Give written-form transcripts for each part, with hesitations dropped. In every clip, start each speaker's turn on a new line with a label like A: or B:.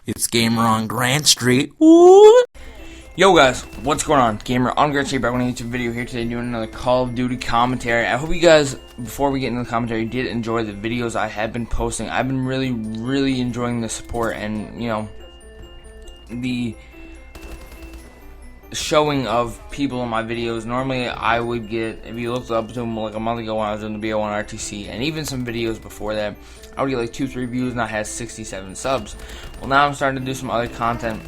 A: It's Gamer on Grant Street. Ooh.
B: Yo guys, what's going on? Gamer on Grant Street back on a YouTube video here today doing another Call of Duty commentary. I hope you guys, before we get into the commentary, did enjoy the videos I have been posting. I've been really enjoying the support and, you know, the showing of people in my videos. Normally I would get, if you looked up to them like a month ago when I was doing the BO1 RTC, and even some videos before that, I would get like 2-3 views and I had 67 subs. Well, now I'm starting to do some other content,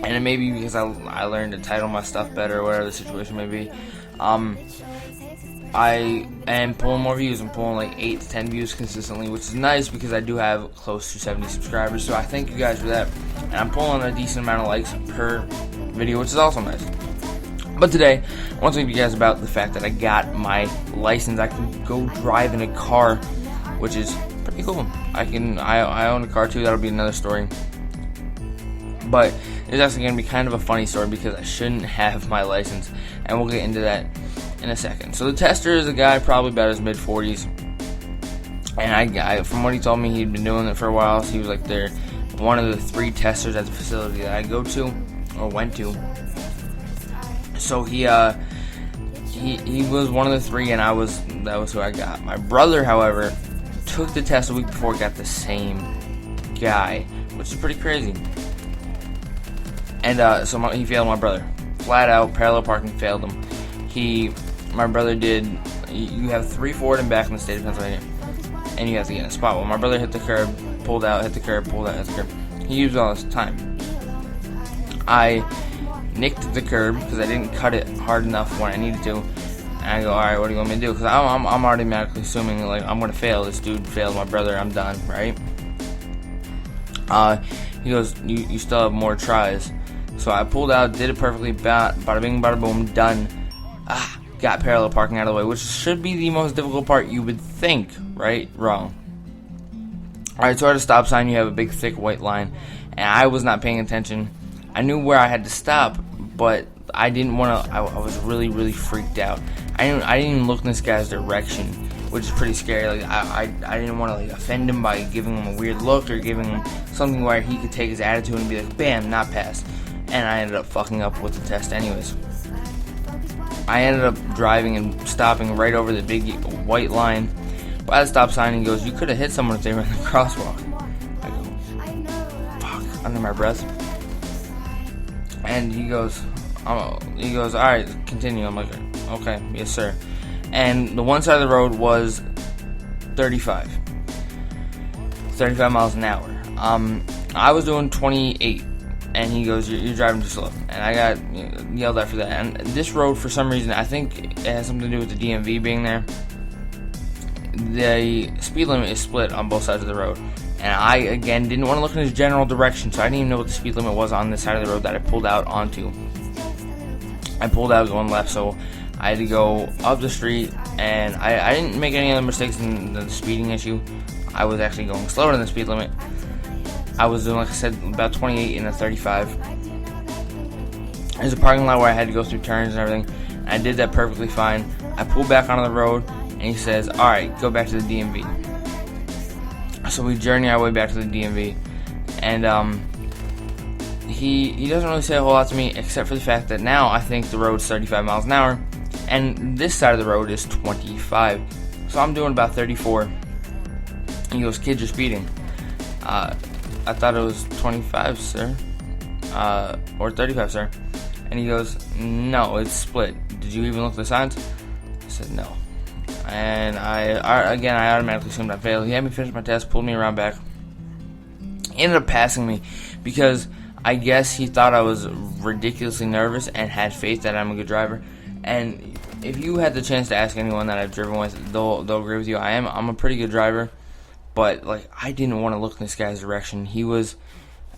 B: and it may be because I learned to title my stuff better or whatever the situation may be. I am pulling more views. I'm pulling like 8 to 10 views consistently, which is nice because I do have close to 70 subscribers, so I thank you guys for that. And I'm pulling a decent amount of likes per video, which is also nice. But today, I want to talk to you guys about the fact that I got my license. I can go drive in a car, which is pretty cool. I own a car too. That'll be another story. But it's actually going to be kind of a funny story because I shouldn't have my license, and we'll get into that in a second. So the tester is a guy probably about his mid-40s, and I from what he told me, he'd been doing it for a while. So he was like one of the 3 testers at the facility that I go to or went to. So he was one of the 3, and that was who I got. My brother, however, took the test a week before, got the same guy, which is pretty crazy. And so he failed my brother. Flat out, parallel parking failed him. My brother did, you have 3 forward and back in the state of Pennsylvania, and you have to get in a spot. Well, my brother hit the curb, pulled out, hit the curb, pulled out, hit the curb. He used all his time. I nicked the curb because I didn't cut it hard enough when I needed to. And I go, alright, what do you want me to do? Because I'm automatically assuming, like, I'm going to fail. This dude failed my brother, I'm done, right? He goes, you still have more tries. So I pulled out, did it perfectly, bada bing, bada boom, done. Got parallel parking out of the way, which should be the most difficult part, you would think, right? Wrong. Alright, so at a stop sign, you have a big, thick white line, and I was not paying attention. I knew where I had to stop, but I didn't want to, I was really freaked out. I didn't even look in this guy's direction, which is pretty scary. Like, I didn't want to, like, offend him by giving him a weird look or giving him something where he could take his attitude and be like, bam, not pass. And I ended up fucking up with the test anyways. I ended up driving and stopping right over the big white line by the stop sign. He goes, you could have hit someone if they were in the crosswalk. I go, fuck, under my breath. And he goes, alright, continue. I'm like, okay, yes sir. And the one side of the road was 35 miles an hour. I was doing 28. And he goes, you're driving too slow. And I got yelled at for that. And this road, for some reason, I think it has something to do with the DMV being there. The speed limit is split on both sides of the road. And I, again, didn't want to look in his general direction, so I didn't even know what the speed limit was on this side of the road that I pulled out onto. I pulled out going left, so I had to go up the street. And I didn't make any other mistakes in the speeding issue. I was actually going slower than the speed limit. I was doing, like I said, about 28 in a 35. There's a parking lot where I had to go through turns and everything. I did that perfectly fine. I pulled back onto the road, and he says, alright, go back to the DMV. So we journey our way back to the DMV. And he doesn't really say a whole lot to me, except for the fact that now I think the road's 35 miles an hour, and this side of the road is 25. So I'm doing about 34. And he goes, kid, you're speeding. I thought it was 25, sir. Or 35, sir. And he goes, no, it's split. Did you even look at the signs? I said, no. And I automatically assumed I failed. He had me finish my test, pulled me around back. He ended up passing me because I guess he thought I was ridiculously nervous and had faith that I'm a good driver. And if you had the chance to ask anyone that I've driven with, they'll agree with you. I'm a pretty good driver. But, like, I didn't want to look in this guy's direction. He was,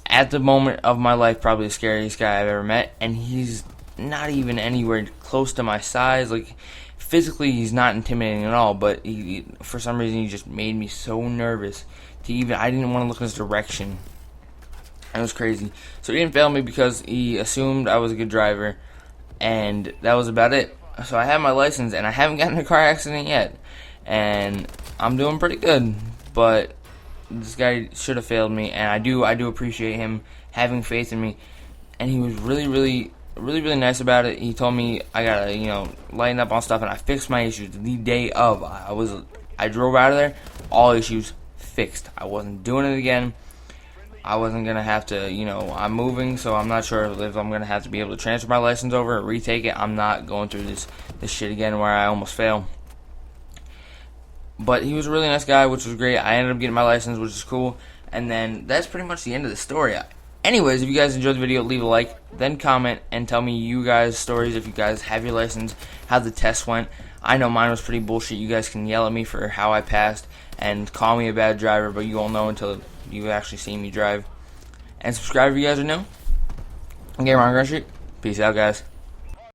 B: at the moment of my life, probably the scariest guy I've ever met. And he's not even anywhere close to my size. Like, physically, he's not intimidating at all. But for some reason, he just made me so nervous. I didn't want to look in his direction. It was crazy. So he didn't fail me because he assumed I was a good driver. And that was about it. So I have my license, and I haven't gotten in a car accident yet. And I'm doing pretty good. But this guy should have failed me, and I do appreciate him having faith in me. And he was really nice about it. He told me I gotta, lighten up on stuff, and I fixed my issues the day of. I drove out of there, all issues fixed. I wasn't doing it again. I wasn't gonna have to, I'm moving, so I'm not sure if I'm gonna have to be able to transfer my license over or retake it. I'm not going through this shit again where I almost fail. But he was a really nice guy, which was great. I ended up getting my license, which is cool. And then that's pretty much the end of the story. Anyways, if you guys enjoyed the video, leave a like, then comment, and tell me you guys' stories if you guys have your license, how the test went. I know mine was pretty bullshit. You guys can yell at me for how I passed and call me a bad driver, but you won't know until you actually see me drive. And subscribe if you guys are new. I'm Gamer on Grand Street. Peace out, guys.